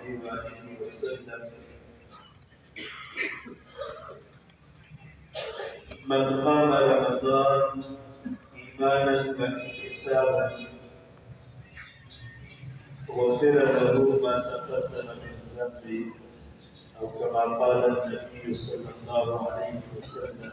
عليه وآله وسلم من قام رمضان إيمانا واحتسابا غفر له ما تقدم من ذنبه أو كما قال النبي صلى الله عليه وسلم.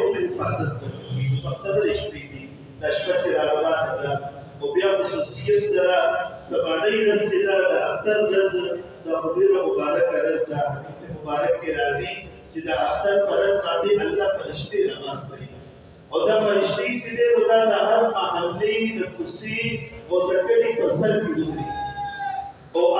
هم حفاظت کوي په خپل شپې دي د شپه چې راروانه ده او بیا خصوصیت سره سبانۍ ورځ چې ده د اختر ورځ دا په ډېره مبارکه ورځ ده حدیث مبارک کې راځي چې د اختر په ورځ باندې الله فرشتې راوستوي او دا فرشتې چې دی نو دا د هر محلې د کوڅې او د کلي په سر کې ودرېږي او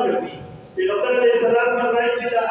کوي پیغمبر علیه السلام فرمایي چې دا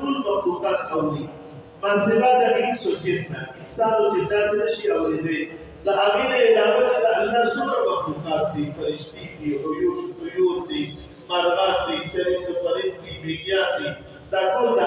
ټول مخلوقات اوري ما سوا د هیڅ جن نه انسان او جنات نشي اورېدی د هغې نه علاوه چې د الله څومره مخلوقات دي فرشتې دي عیوش طیور دي مرغان دي چرند پرند دي میږیان دي دا ټول دا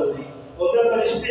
اوري او دا فرشتې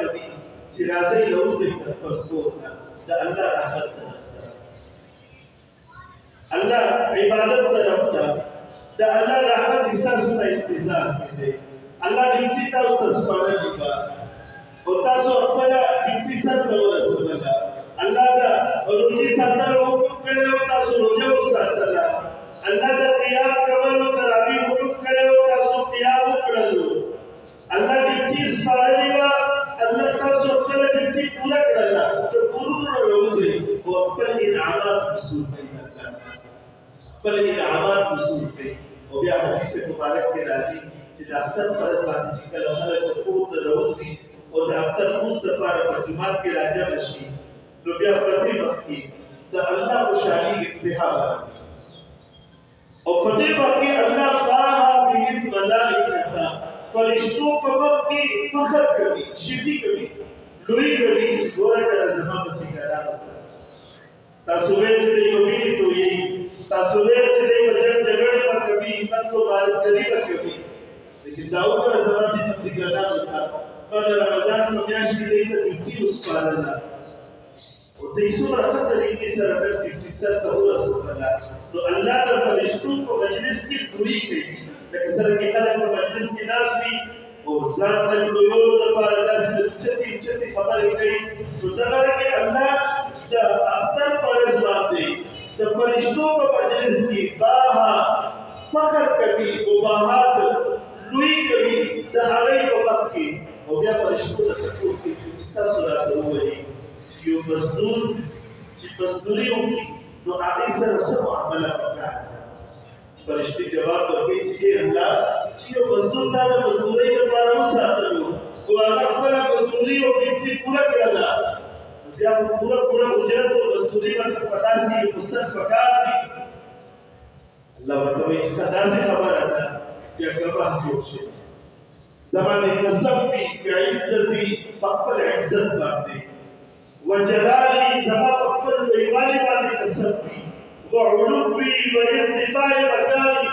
کوي چې راځئ راوځئ د خپل کور نه د الله رحمت طرف ته الله عبادت طرف ته د الله رحمت ستاسو ته انتظار کې دی الله ډیوټي تاسو ته سپارلې ده او تاسو خپل ډیوټي سره ورسوله الله دا روزي ساتلو حکم کړو تاسو روزه وساتله الله دا قیام کولو تراویح حکم کړو تاسو قیام وکړلو الله ډیوټي سپارلې ده الله تاسو خپل ډیوټي پوره کړله ته پوره روزي او خپل انعامات مسؤل دی الله خپل انعامات مسؤل دی او بیا حدیث مبارک کې راځي چې د اختر پر ورځ باندې چې کله خلک کور ته راوځي او د اختر لمونځ لپاره په جومات کې راجمع شي نو بیا په دې وخت کې د الله خوشحالي انتها راځي او په دې وخت کې الله فاها بهم ملائکه فرشتو په وخت کې فخر کوي شفي کوي لوی کوي چې ګوره کله زما په فکرانو تاسو وایئ چې یو ویني ته یې تاسو وایئ چې د وجه جګړې په کوي تاسو باندې طریقه کوي لیکن داو پر زما دي په فکرانو ته په رمضان په میاشت کې دې ته ډیوټي وسپارله او دې څومره ښه طریقې سره د ډیوټي سره ته ورسېدله نو الله د فرشتو په مجلس کې دوی کوي لکه سره کې خلک په مجلس کې ناست وي او ځان ته لویولو دپاره داسې اوچتې اوچتې خبرې کوي نو دغه کې الله د اختر په ورځ باندې د فرشتو په مجلس کې باها فخر کوي مباحات لوی کوي د هغې په وخت کې او بیا فرشتو ته تپوس کوي چې ستاسو راته ووایي چې یو مزدور چې مزدوري وکړي نو هغې سره څه معامله پکار ده فرشتې جواب ورکوي چې ای الله چې یو مزدور تا د مزدورۍ لپاره وساتلو او هغه خپله مزدوري او ډیوټي پوره کړله نو بیا به پوره اجرت او مزدوري ورته په لاس کې اخیستل پکار دي الله ورته وایي چې دا داسې خبره ده بیا ګباه جوړ شي زمانه قسم وی بعزتي فقل عزت باندې وجلالي زما فقل لویوالي باندې قسم وی وعلوي وارتفاع مكاني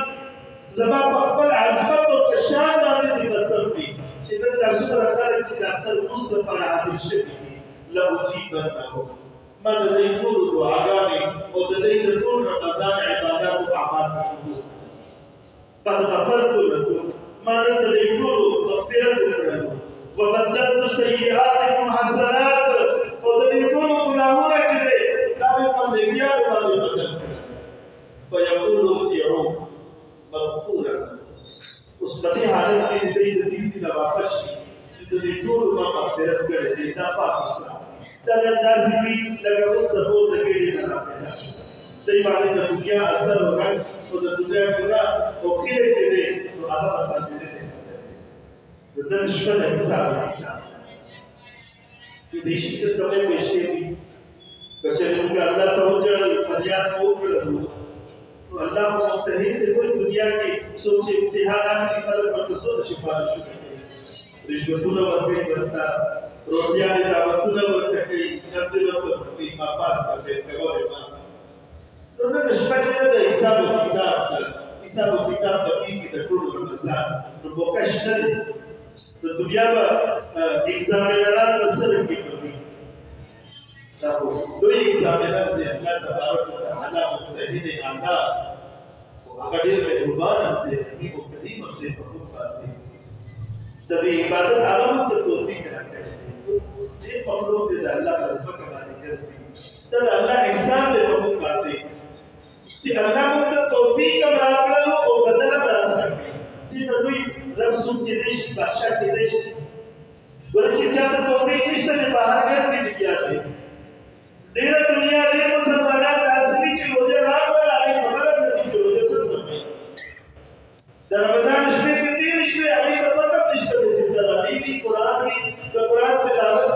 زما فقل عظمت او شان باندې قسم وی چې دا تاسو راکړل چې د اختر موږ د پر حاضر شي لو جيبنه ما د دې ټول دعاګانې او د دې ټول رمضان عبادت او اعمال قد غفرت لكم ما نن دې ټول مغفرت وکړو وبدلت سيئاتكم حسنات او د دې ټول ګناهونه چې دا په نیکیانو باندې بدل کړل فيقول ارجعوا مغفورا اوس په دې حالت کې دې نه واپس شي چې د دې ټول مغفرت کړي دې دا پاکستان دا داسې دي لکه اوس د ټول د ګډې نه راپیدا شي دې باندې د دنیا اثر او رنګ او د دنیا ګناه او خیره چې دې نو هغه په باندې دې د نن شپه د حساب کتاب چې دې شي څه کومې پېښې دي کچې موږ الله ته وځړل فریاد وکړو نو الله په متحد دې کوئی دنیا کې سوچ امتحانات کې خلک ورته څه سفارش کوي رشوتونه ورکوي ورته روزيانه دعوتونه ورته کوي نفس ورته کوي ما پاس کوي کوي ما نو نن شپه چې د حساب کتاب د کې د ټول رمضان نو وکښته د دنیا په ایگزامینران سره کې کوي دا دوی ایگزامینر دې الله تبارک وتعالى متحد آقا او هغه ډېر مهربان دی رحیم او کریم دی په خپل باندې د دې عبادت هغه ته توفیق راکړي چې مخلوق دې د الله په سبق باندې ګرځي دا الله احسان دې په موږ باندې چې الله موږ ته توفیق راکړلو او بدل راکړي چې دوی رب سو کې دې شي بادشاہ کې دې شي ورته چې چاته توفیق نشته چې بهر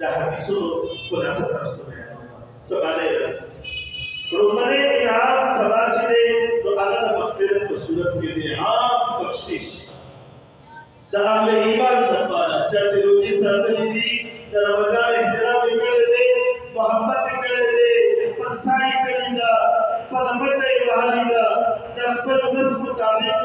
dah hadisul khulasa tafsirnya sebale ras rumane inam sabajine to Allah maghfirat ko surat ke liye aam bakshish da ahle iman da para chache roji sartani di da ramazan ihtiram kare de mohammed kare de parsai kare da palamade walida da par bas mutabiq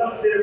maghfirat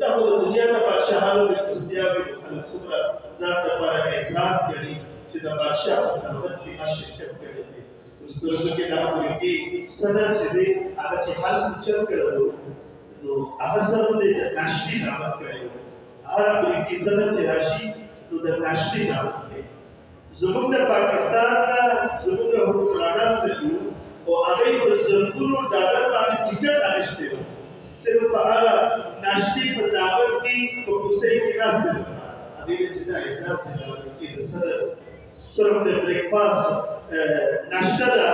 دا خو د دنیا د بادشاهانو مېلمستیاوې د خلک څومره ځان دپاره احساس کړي چې د بادشاه په دعوت کې ما شرکت کړی دی. سترګو کې د امریکې صدر چې دی هغه چې حل اوچت کړی و نو هغه سره د ناشتې دعوت کړی و. هر امریکې صدر چې راشي نو د ناشتې دعوت دی. زموږ د پاکستان نه زموږ حکمرانان ته یو او هغوی په زرګونو ډالر باندې ټکټ اخیستی و صرف په هغه ناشتې په دعوت کې په کوڅې کې ناست دی. هغوی ویل چې دا احساس دی د امریکې د صدر صرف د بریکفاسټ ناشته ده.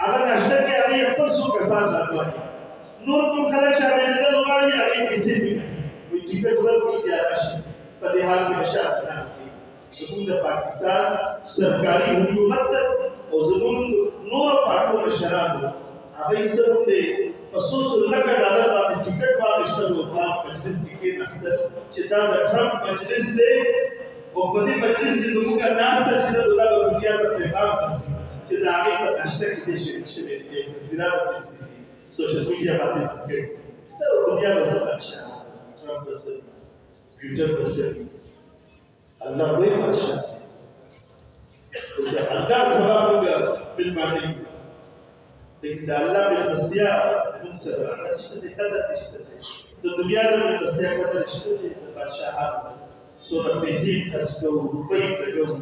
هغه ناشته کې هغوی خپل څو کسان راغواړي، نور کوم خلک چې اورېدل غواړي هغوی پیسې پرې کوي، وایي ټکټ ورکړي بیا راشي. په دې حال کې د شاته ناست وي. زموږ د پاکستان سرکاري حکومت او زموږ نور پارټو مشرانو هغوی صرف د په څو لکه ډالر باندې ټکټ واخیستل او په مجلس کې کېناستل چې دا د ټرمپ مجلس دی او په دې مجلس کې زموږ ناسته چې دا د دنیا ته پیغام رسوي چې د هغې په ناشته کې دې شریک شوی دی. تصویرات اخیستي دي، سوشل میډیا باندې کړي. دا دنیا به څه بادشاه، ټرمپ به څه، ټویټر به څه، الله لوی بادشاه دی. اوس د الله سبا موږ مېلمانه یو، لیکن د الله مېلمستیا موږ سره نشته دی، قدر نشته دی. د دنیا د مېلمستیا قدر نشته دی. د بادشاهانو څومره پیسې خرڅ کوو، روپۍ لګوو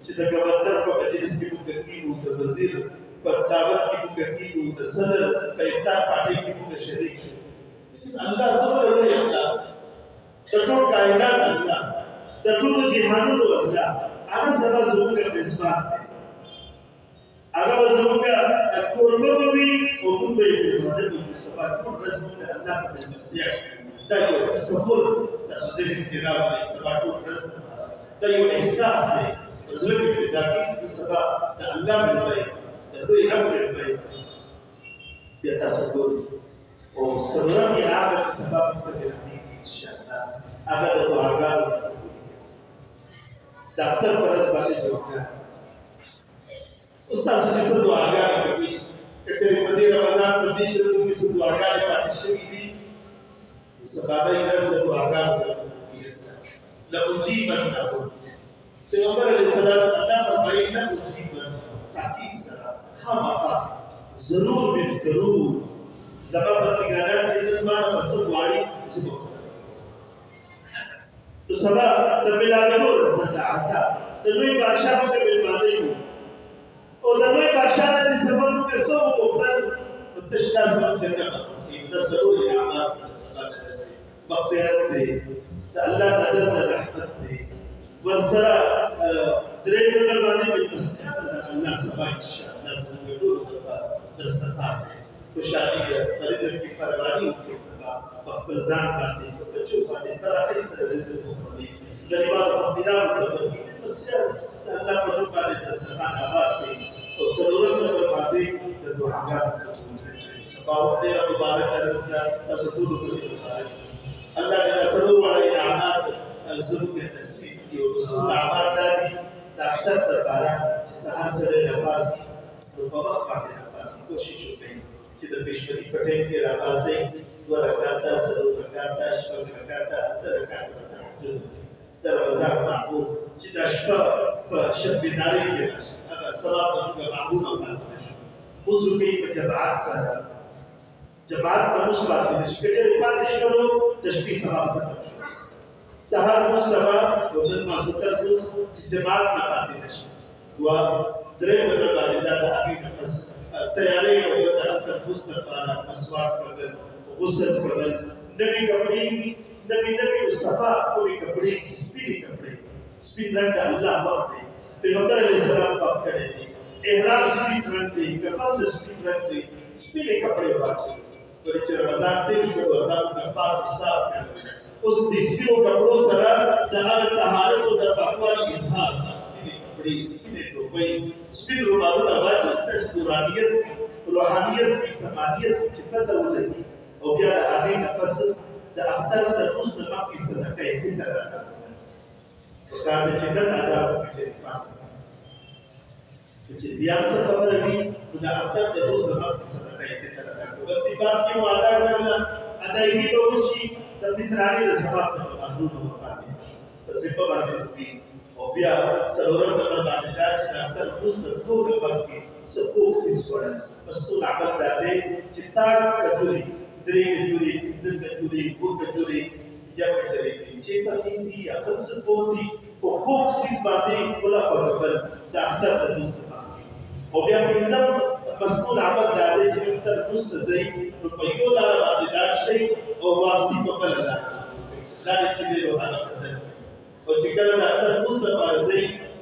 چې د ګورنر په مجلس کې موږ کېږو، د وزیر په دعوت کې موږ کېږو، د صدر په افطار پارټۍ کې موږ شریک شو. الله دومره لوی الله، د ټول کائنات الله، د ټولو جهانونو الله، هغه سبا زموږ میزبان دی. هغه به زموږ کوربه به وي او موږ به یې مېلمانه وي. سبا ټول ورځ موږ د الله په مېلمستیا کې دا یو تصور تاسو ذهن کې راولئ. سبا ټول ورځ دا یو احساس دی په زړه کې پیدا کېږي چې سبا د الله مېلمه یم، د لوی رب مېلمه یم. بیا تاسو ګورئ او څلورم یې هغه چې سبا موږ ته مېلمانېږي انشاءالله، هغه د دعاګانو د اختر په ورځ باندې دعاګانې. اوس تاسو چې څه دعاګانې کوئ، که چېرې په دې رمضان په دې شپو کې څه دعاګانې پاتې شوي دي، نو سبانۍ ورځ د دعاګانو لأجیبنه. پیغمبر علیه السلام الله فرمایي لأجیبنه، تحقیق سره خامخا ضرور بالضرور زما بندګانان چې نن مانه به څه غواړي زه به نو سبا د مېلمانو ورځ ده، د عطا د لوی بادشاه موږ مېلمانه یو او د لوی بادشاه نه دې سبا موږ څه وغوښتل نو تش لاس موږ ته نه واپس کېږي. دا ضرور اعمال د سبا د ورځې مغفرت دی، د الله نظر د رحمت دی. ورسره درېیم نمبر باندې مېلمستیا ده د الله سبا انشاءالله زموږ ټولو لپاره دسترخوان دی. خوشحالي ده، په رزق کې فراواني وکړي. سبا په خپل ځان باندې په بچو باندې پراخۍ سره رزق وخورئ. غریبانو فقیرانو ته ورکړئ. مېلمستیا ده د الله په نوم باندې دسترخوان آباد کړئ. او څلورم نمبر باندې د دعاګانو سبا ډېره مبارکه ورځ ده، تاسو ټولو ته دې مبارک. الله دې دا څلور واړه انعامات زموږ نصیب کړي. او زموږ اعمال دا دي د اختر دپاره چې سهار سړی راپاڅي نو په وخت باندې راپاڅي. کوشش وکړئ چې د پېشمني په ټایم کې راپاڅئ. 2 رکعاته، 4 رکعاته، 6 رکعاته، 8 رکعاته تهجد د رمضان معمول چې دا شپه په شب بیدارۍ کې راشي. هغه ثواب به موږ معمول او پاتې شو. لمونځ وکړئ په جماعت سره، جماعت ته لمونځ پاتې نه شي. که چېرې پاتې شولو د شپې ثواب ختم شو. سهار لمونځ سبا او نن ماسخوتن لمونځ چې جماعت نه پاتې نه شي. درېیم نمبر باندې دا د هغې نه پس تیاری او د اختر لمونځ لپاره مسواک وهل، غسل کول، نوي کپړې، نوي صفا پورې کپړې، سپینې کپړې. سپین رنګ د الله پاک دی، پیغمبر علیه السلام پاک کړی دی. احرام سپین رنګ دی، کفن د سپین رنګ دی، سپینې کپړې واچوي. ولې چې رمضان تېر شو او الله موږ پاک صاف کړل. اوس د سپینو کپړو سره د هغه طهارت او د پاکوالي اظهار، سپینې کپړې، سپینې ټوپۍ، سپین رومالونه واچوي. ستاسو روحانیت وي، تمانیت وي چې پته ولګي. او بیا د هغې نه پس د اختر د لمونځ نه مخکې صدقه فطر ادا کړئ. پکار ده چې نن ادا وکړئ چې اتفاق وکړي. که چې بیا څه خبره وي نو د اختر د لمونځ نه مخکې صدقه فطر ادا کړئ. اتفاق کې مو ادا کړله، ادایګي به وشي تبتراني ده سبب محدود وقاني تسبب عندي وبيا سرورم تمر بعدها تدخل روز دكتور الباقي سبوك سيسولا بس تو نعمل داري جتار كجوري دري كجوري زن كجوري بو كجوري يا كجوري جيتا هندي يا كن سبوتي وكوك سيس بعدي كلا قبل دكتور روز الباقي وبيا بيزم بس تو نعمل داري جتار روز زي ربيولا بعدها شيء أو واسي قبل لا نتيجة روحنا كذا وجكلا دكتور روز الباقي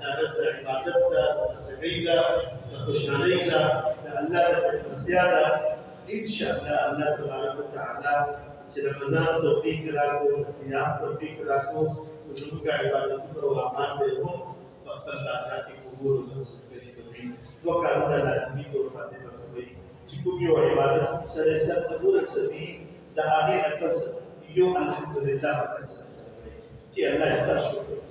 ناس عبادت دا تغیدا خوشحالی دا الله د استیاده ان شاء الله الله تبارک وتعالى چې رمضان توفیق راکو قیام توفیق راکو وجود کا عبادت او اعمال به هم خپل الله کی قبول کوي وکړه لازمي طور باندې کوي چې کوم یو عبادت سره سره قبول سدي د هغه پس یو الحمدلله پس سره چې الله ستاسو شکر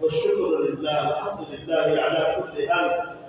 والشكر لله الحمد لله على كل حال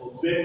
وبين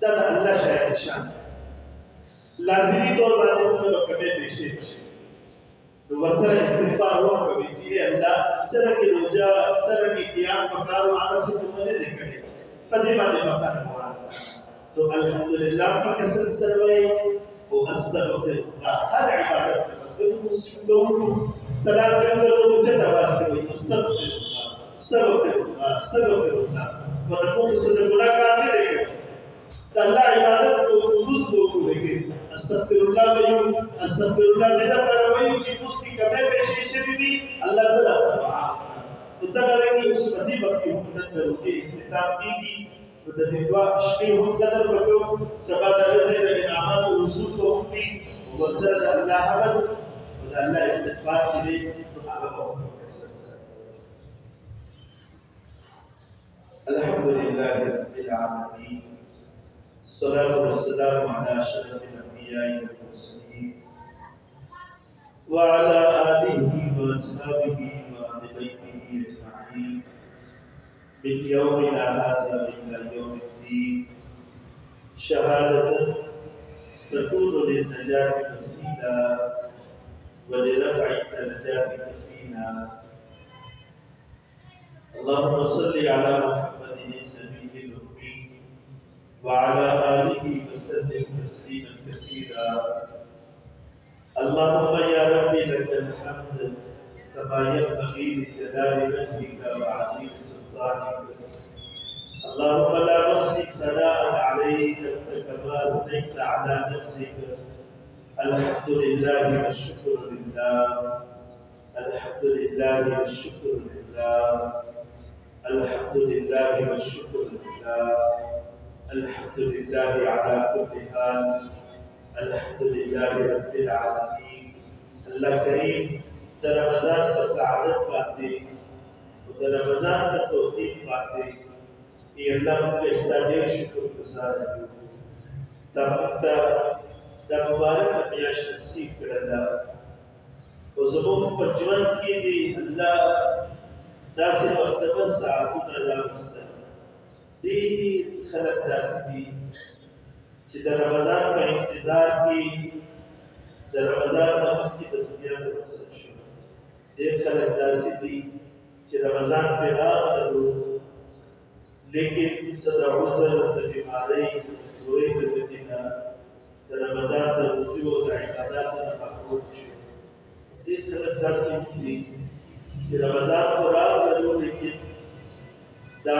دا الله شاید شان لازمی طور باندې موږ کبه پېښې نو ورسره استغفار وکړو چې الله سره کې روزه سره کې قیام وکړو هغه څه موږ نه کړی په دې باندې وکړو تو الحمدلله په کسر سره وای او استغفر الله هر عبادت بس په مسلم دوه صلات کوي چې تواس کوي استغفر الله استغفر الله استغفر الله ورته څه د ګناه کار نه دی الله عبادت کو خلوص کو لیکن استغفرullah وایو استغفرullah دې پر وایو چې اوس کی کمه پېښې شوي دي الله تعالی معاف دا غواړي اوس په دې وخت کې حکومت ته روزي اختتام کیږي د دې دوا شپې هم قدر وکړو سبا د رزق د انعامات او رسول کو هم وسره د الله حمد او د الله استغفار چې دې هغه په الحمد لله رب العالمين الصلاة والسلام على أشرف الأنبياء والمرسلين وعلى آله وأصحابه وأهل بيته أجمعين من يومنا هذا إلى يوم الدين شهادة تكون للنجاة وسيلة ولرفع الدرجات فينا اللهم صل على محمد النبي الأمي وعلى آله وسلم تسليما كثيرا اللهم يا ربي لك الحمد كما ينبغي لجلال وجهك وعظيم سلطانك اللهم لا نحصي ثناء عليك أنت كما أثنيت على نفسك الحمد لله والشكر لله الحمد لله والشكر لله الحمد لله والشكر لله الحمد لله على كل حال الحمد لله رب العالمين الله كريم در رمضان کا سعادت پاتے در رمضان کا توفیق پاتے یہ اللہ کا استعداد شکر گزار ہے تمتا دا مبارک میاش نصیب کردا او زمون په ژوند کې دی الله داسې وختونه ساعتونه راوسته دې خلق داسې دي چې د رمضان په انتظار کې د رمضان په وخت کې د دنیا د رخصت شو ډېر خلک داسې دي چې رمضان پرې راغلو لیکن څه د عذر د بیمارۍ د مجبورۍ د وجې نه د رمضان د روزو د عباداتو نه محروم شو ډېر خلک داسې دي چې رمضان خو راغلو لیکن دا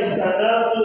ihsanatu